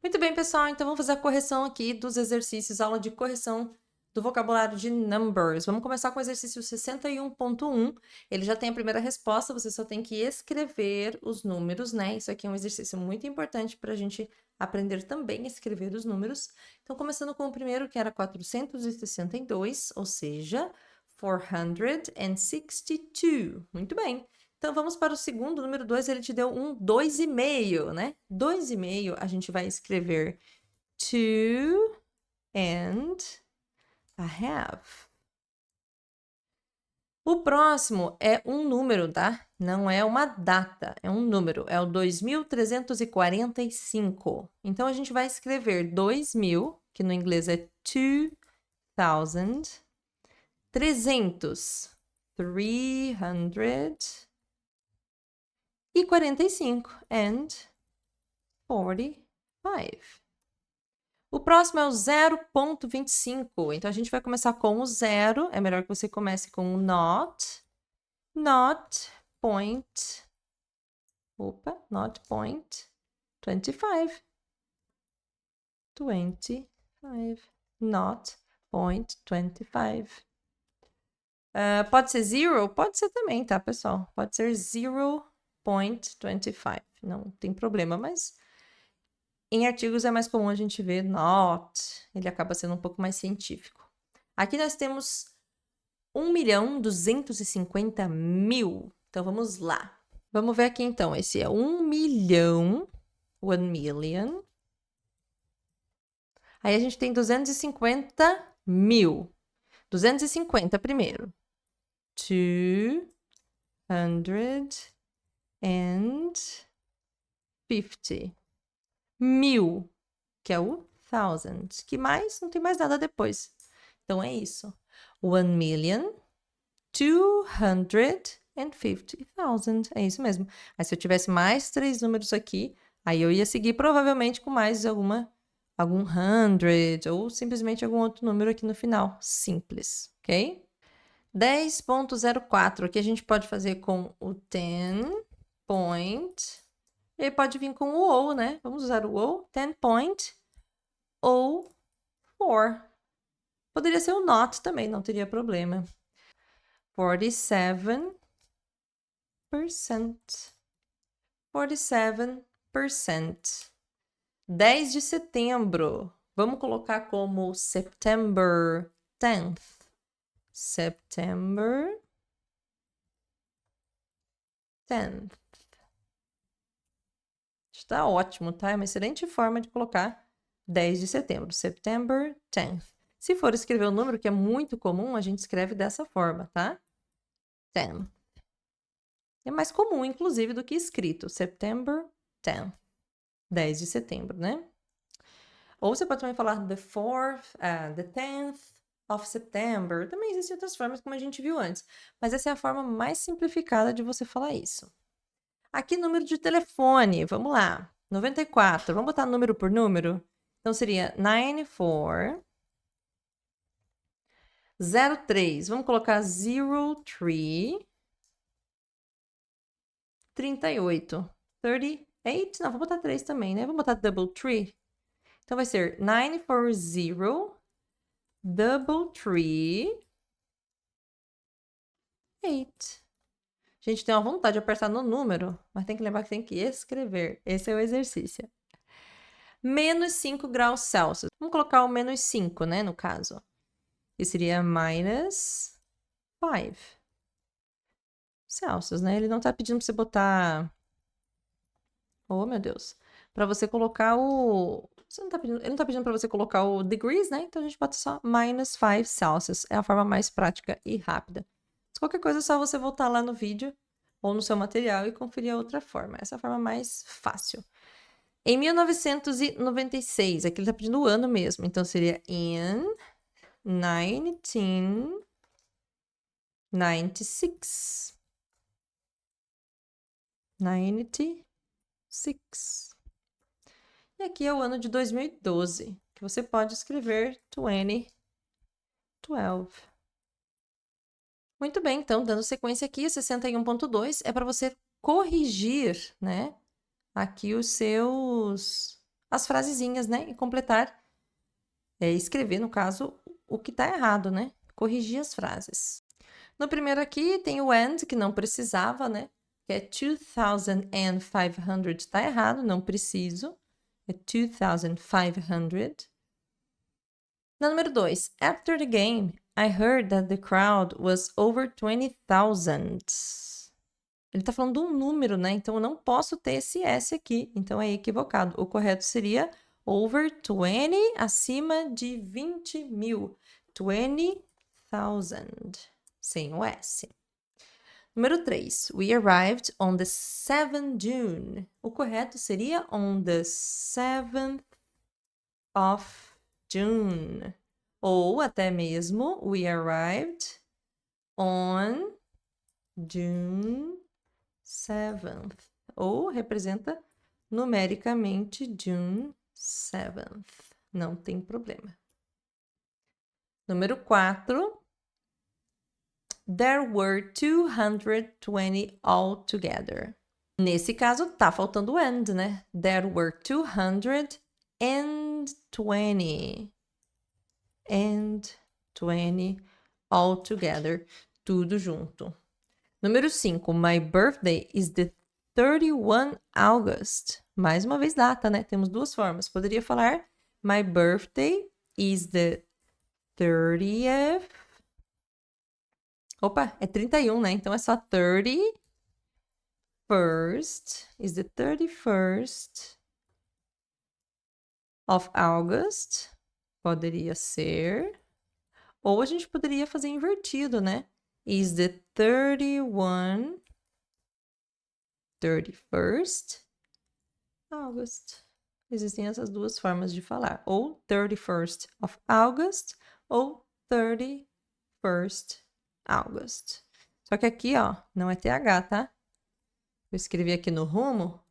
Muito bem, pessoal, então vamos fazer a correção aqui dos exercícios, aula de correção do vocabulário de numbers. Vamos começar com o exercício 61.1. Ele já tem a primeira resposta, você só tem que escrever os números, né? Isso aqui é um exercício muito importante para a gente aprender também a escrever os números. Então, começando com o primeiro, que era 462, ou seja, 462. Muito bem. Então, vamos para o segundo, número 2, ele te deu um 2,5, né? 2,5, a gente vai escrever 2 and a half. O próximo é um número, tá? Não é uma data, é um número. É o 2.345. Então, a gente vai escrever 2.000, que no inglês é 2,000. 300. 300. E 45. And 45. O próximo é o 0,25. Então, a gente vai começar com o zero. É melhor que você comece com o not. Not point. Opa, not point. 25. 25. Not point 25. Pode ser zero? Pode ser também, tá, pessoal? Pode ser 0,25. Não tem problema, mas em artigos é mais comum a gente ver not. Ele acaba sendo um pouco mais científico. Aqui nós temos 1.250.000. Então, vamos lá. Vamos ver aqui, então. Esse é 1 milhão. 1 million. Aí, a gente tem 250.000. 250 primeiro. 250. 1.000, que é o thousand. Que mais? Não tem mais nada depois. Então, é isso. 1.250.000. É isso mesmo. Aí, se eu tivesse mais 3 números aqui, aí eu ia seguir provavelmente com mais algum hundred ou simplesmente algum outro número aqui no final. Simples, ok? 10.04. Aqui a gente pode fazer com o 10 point. E pode vir com o ou, né? Vamos usar o ou. 10 point ou 4. Poderia ser o not também, não teria problema. 47%. 47%. 10 de setembro. Vamos colocar como September 10th. September 10th. Está ótimo, tá? É uma excelente forma de colocar 10 de setembro. September 10th. Se for escrever o número, que é muito comum, a gente escreve dessa forma, tá? 10th. É mais comum, inclusive, do que escrito. September 10th. 10 de setembro, né? Ou você pode também falar the 10th of September. Também existem outras formas, como a gente viu antes. Mas essa é a forma mais simplificada de você falar isso. Aqui, número de telefone. Vamos lá. 94. Vamos botar número por número? Então, seria 9403. Vamos colocar 03. 38. 38? Não, vou botar 3 também, né? Vamos botar double tree. Então, vai ser 940 double tree 8. Gente, tem uma vontade de apertar no número, mas tem que lembrar que tem que escrever. Esse é o exercício. Menos 5 graus Celsius. Vamos colocar o menos 5, né, no caso. Que seria minus 5 Celsius, né? Ele não tá pedindo pra você botar... Oh, meu Deus. Pra você colocar o... Ele não tá pedindo pra você colocar o degrees, né? Então, a gente bota só minus 5 Celsius. É a forma mais prática e rápida. Se qualquer coisa, é só você voltar lá no vídeo ou no seu material e conferir a outra forma. Essa é a forma mais fácil. Em 1996, aqui ele tá pedindo o ano mesmo. Então, seria in 1996. 96. E aqui é o ano de 2012, que você pode escrever 2012. Muito bem, então, dando sequência aqui, 61.2 é para você corrigir, né, aqui os seus as frasezinhas, né? E completar, escrever, no caso, o que está errado, né? Corrigir as frases. No primeiro aqui tem o and, que não precisava, né? Que é 2,500, está errado, não preciso. É 2,500. No número 2, after the game, I heard that the crowd was over 20,000. Ele está falando de um número, né? Então, eu não posso ter esse S aqui. Então, é equivocado. O correto seria over 20, acima de 20 mil. 20,000, sem o S. Número 3. We arrived on the 7th June. O correto seria on the 7th of June. Ou até mesmo we arrived on June 7th. Ou representa numericamente June 7th. Não tem problema. Número 4. There were 220 altogether. Nesse caso, tá faltando o and, né? There were 220. And 20 altogether. Tudo junto. Número 5. My birthday is the 31 August. Mais uma vez data, né? Temos duas formas. Poderia falar my birthday is the 30th. Opa, é 31, né? Então é só 31st. Is the 31st of August. Poderia ser. Ou a gente poderia fazer invertido, né? Is the 31st August. Existem essas duas formas de falar. Ou 31st of August ou 31st August. Só que aqui, ó, não é TH, tá? Eu escrevi aqui no rumo,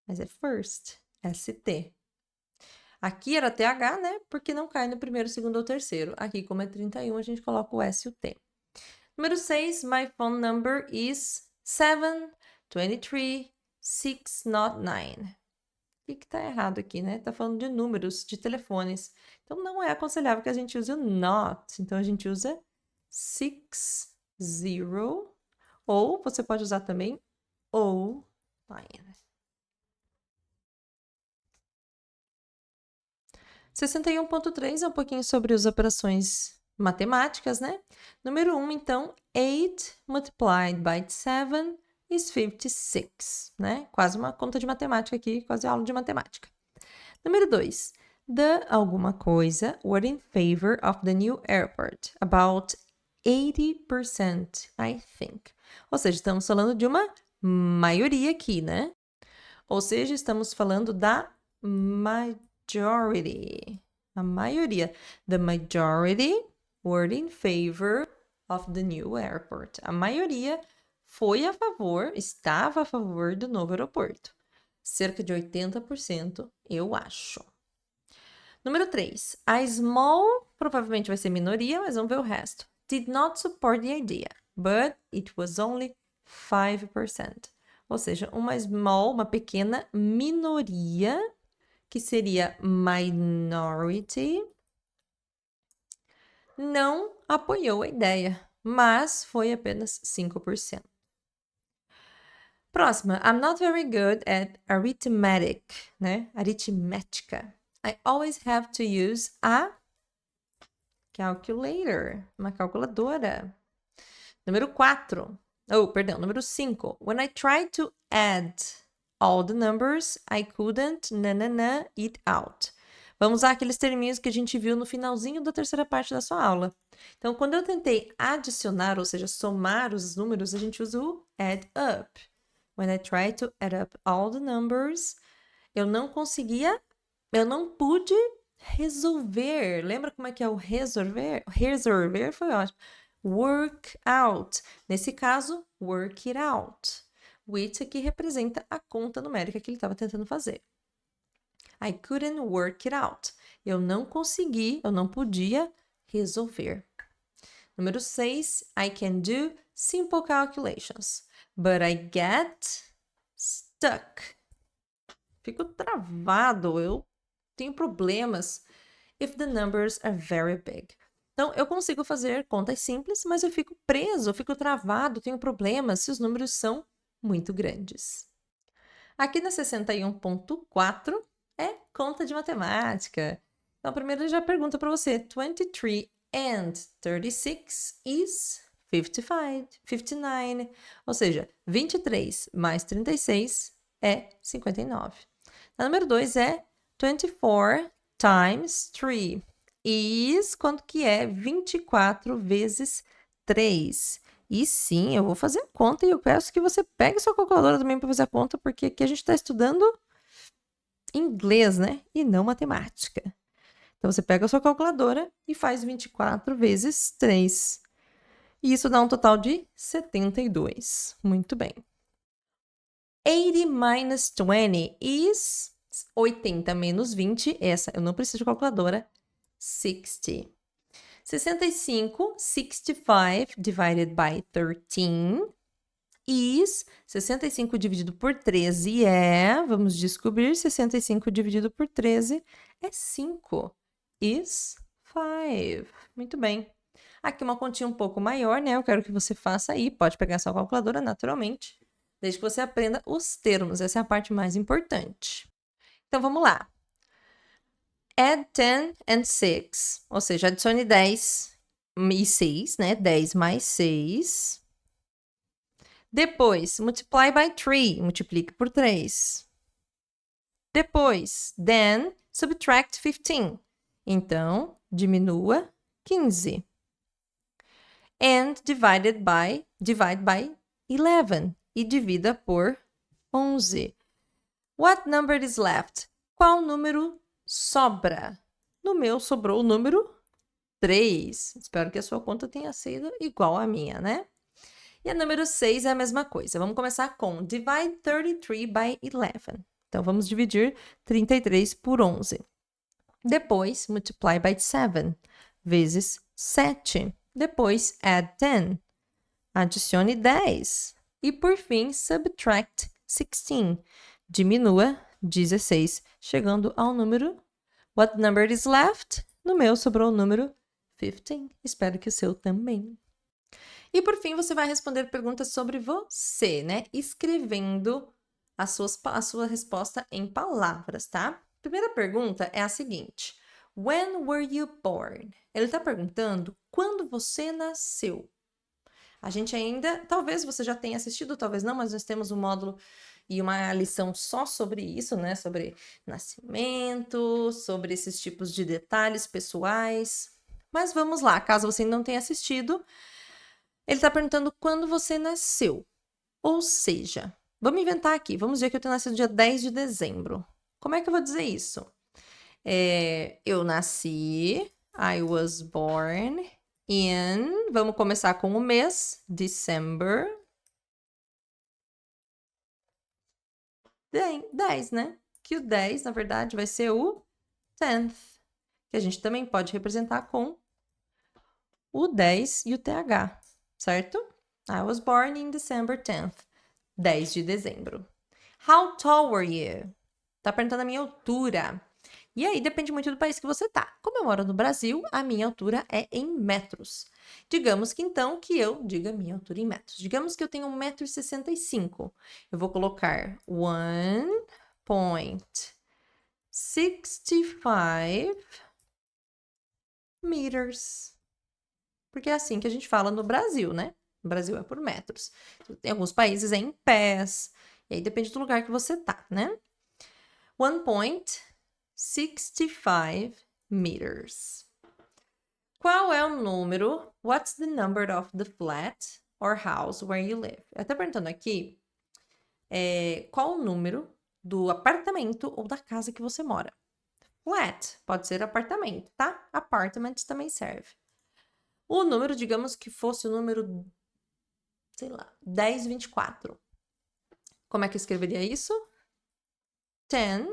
mas é first, ST. Aqui era TH, né? Porque não cai no primeiro, segundo ou terceiro. Aqui, como é 31, a gente coloca o S e o T. Número 6, my phone number is 723-609. O que tá errado aqui, né? Tá falando de números, de telefones. Então, não é aconselhável que a gente use o not. Então, a gente usa 60. Ou você pode usar também o 9. 61.3 é um pouquinho sobre as operações matemáticas, né? Número 1, então, 8 multiplied by 7 is 56, né? Quase uma conta de matemática aqui, quase aula de matemática. Número 2, the alguma coisa were in favor of the new airport, about 80%, I think. Ou seja, estamos falando de uma maioria aqui, né? Ou seja, estamos falando da majority. A maioria. The majority were in favor of the new airport. A maioria foi a favor, estava a favor do novo aeroporto. Cerca de 80%, eu acho. Número 3. A small, provavelmente vai ser minoria, mas vamos ver o resto. Did not support the idea, but it was only 5%. Ou seja, uma small, uma pequena minoria, que seria minority, não apoiou a ideia, mas foi apenas 5%. Próxima, I'm not very good at arithmetic, né? Aritmética. I always have to use a calculator, uma calculadora. Número 4. Número 5. When I tried to add all the numbers, I couldn't it out. Vamos usar aqueles terminhos que a gente viu no finalzinho da terceira parte da sua aula. Então, quando eu tentei adicionar, ou seja, somar os números, a gente usa o add up. When I tried to add up all the numbers, eu não pude resolver. Lembra como é que é o resolver? Resolver foi ótimo. Work out. Nesse caso, work it out. Which aqui representa a conta numérica que ele estava tentando fazer. I couldn't work it out. Eu não podia resolver. Número 6, I can do simple calculations, but I get stuck. Fico travado, eu tenho problemas if the numbers are very big. Então, eu consigo fazer contas simples, mas eu fico preso, eu fico travado, tenho problemas se os números são muito grandes. Aqui na 61.4 é conta de matemática. Então, primeiro ele já pergunta para você, 23 and 36 is 55, 59. Ou seja, 23 mais 36 é 59. A número 2 é 24 times 3 is, quanto que é 24 vezes 3. E sim, eu vou fazer a conta e eu peço que você pegue sua calculadora também para fazer a conta, porque aqui a gente está estudando inglês, né? E não matemática. Então, você pega a sua calculadora e faz 24 vezes 3. E isso dá um total de 72. Muito bem. 80 minus 20 is 80 menos 20. Essa eu não preciso de calculadora. 60. 65 divided by 13 is 65 dividido por 13 é, vamos descobrir, 65 dividido por 13 é 5. Is 5. Muito bem. Aqui uma continha um pouco maior, né? Eu quero que você faça aí, pode pegar sua calculadora naturalmente, desde que você aprenda os termos, essa é a parte mais importante. Então, vamos lá. Add 10 and 6, ou seja, adicione 10 e 6, né? 10 mais 6. Depois, multiply by 3, multiplique por 3. Depois, then, subtract 15. Então, diminua 15. And divide by 11. E divida por 11. What number is left? Qual número sobra? No meu sobrou o número 3. Espero que a sua conta tenha sido igual à minha, né? E a número 6 é a mesma coisa. Vamos começar com divide 33 by 11. Então, vamos dividir 33 por 11. Depois, multiply by 7, vezes 7. Depois, add 10. Adicione 10. E, por fim, subtract 16. Diminua 16, chegando ao número... What number is left? No meu sobrou o número 15. Espero que o seu também. E, por fim, você vai responder perguntas sobre você, né? Escrevendo a sua resposta em palavras, tá? Primeira pergunta é a seguinte. When were you born? Ele está perguntando quando você nasceu. A gente ainda, talvez você já tenha assistido, talvez não, mas nós temos um módulo e uma lição só sobre isso, né? Sobre nascimento, sobre esses tipos de detalhes pessoais. Mas vamos lá, caso você não tenha assistido, ele está perguntando quando você nasceu. Ou seja, vamos inventar aqui, vamos dizer que eu tenho nascido dia 10 de dezembro. Como é que eu vou dizer isso? Eu nasci, I was born in, vamos começar com o mês, December 10, né? Que o 10, na verdade, vai ser o 10th, que a gente também pode representar com o 10 e o TH, certo? I was born in December 10th, 10 de dezembro. How tall were you? Tá perguntando a minha altura. E aí, depende muito do país que você tá. Como eu moro no Brasil, a minha altura é em metros. Digamos que então que eu diga minha altura em metros. Digamos que eu tenho 1,65 m. Eu vou colocar 1,65 meters. Porque é assim que a gente fala no Brasil, né? No Brasil é por metros. Em alguns países é em pés. E aí depende do lugar que você tá, né? 1,65 meters. Qual é o número? What's the number of the flat or house where you live? Eu tô perguntando aqui qual o número do apartamento ou da casa que você mora. Flat pode ser apartamento, tá? Apartment também serve. O número, digamos que fosse o número, sei lá, 1024. Como é que eu escreveria isso? 10,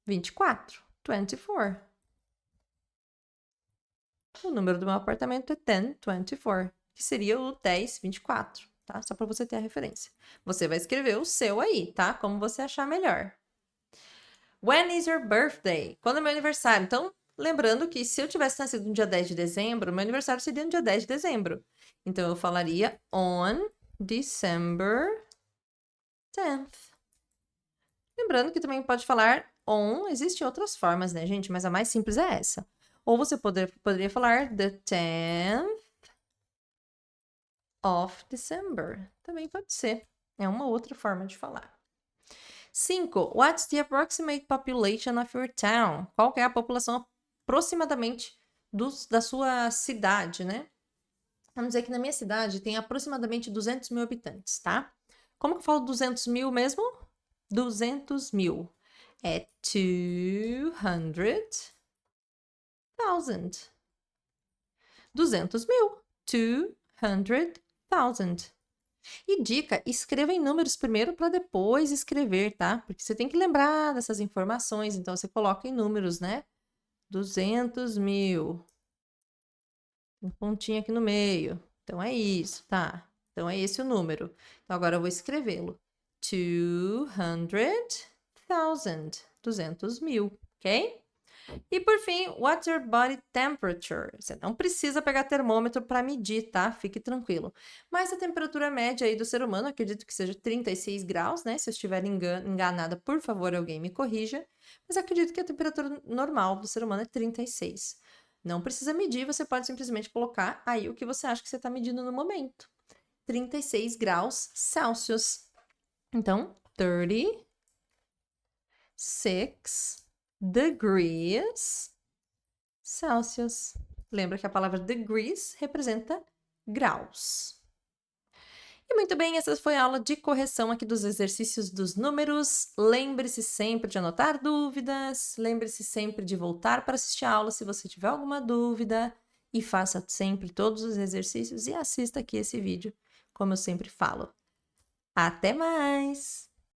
24, 24. O número do meu apartamento é 1024, que seria o 1024, tá? Só para você ter a referência. Você vai escrever o seu aí, tá? Como você achar melhor. When is your birthday? Quando é meu aniversário? Então, lembrando que se eu tivesse nascido no dia 10 de dezembro, meu aniversário seria no dia 10 de dezembro. Então, eu falaria on December 10th. Lembrando que também pode falar on, existem outras formas, né, gente? Mas a mais simples é essa. Ou você poderia falar the 10th of December. Também pode ser. É uma outra forma de falar. 5. What's the approximate population of your town? Qual que é a população aproximadamente da sua cidade, né? Vamos dizer que na minha cidade tem aproximadamente 200 mil habitantes, tá? Como que eu falo 200 mil mesmo? 200 mil. É 200,000. 200 mil. 200,000. E dica, escreva em números primeiro para depois escrever, tá? Porque você tem que lembrar dessas informações, então você coloca em números, né? 200 mil. Um pontinho aqui no meio. Então é isso, tá? Então é esse o número. Então agora eu vou escrevê-lo. 200,000. 200 mil, ok? E por fim, what's your body temperature? Você não precisa pegar termômetro para medir, tá? Fique tranquilo. Mas a temperatura média aí do ser humano, acredito que seja 36 graus, né? Se eu estiver enganada, por favor, alguém me corrija. Mas acredito que a temperatura normal do ser humano é 36. Não precisa medir, você pode simplesmente colocar aí o que você acha que você está medindo no momento. 36 graus Celsius. Então, 36 degrees Celsius. Lembra que a palavra degrees representa graus. E muito bem, essa foi a aula de correção aqui dos exercícios dos números. Lembre-se sempre de anotar dúvidas, lembre-se sempre de voltar para assistir a aula se você tiver alguma dúvida e faça sempre todos os exercícios e assista aqui esse vídeo, como eu sempre falo. Até mais!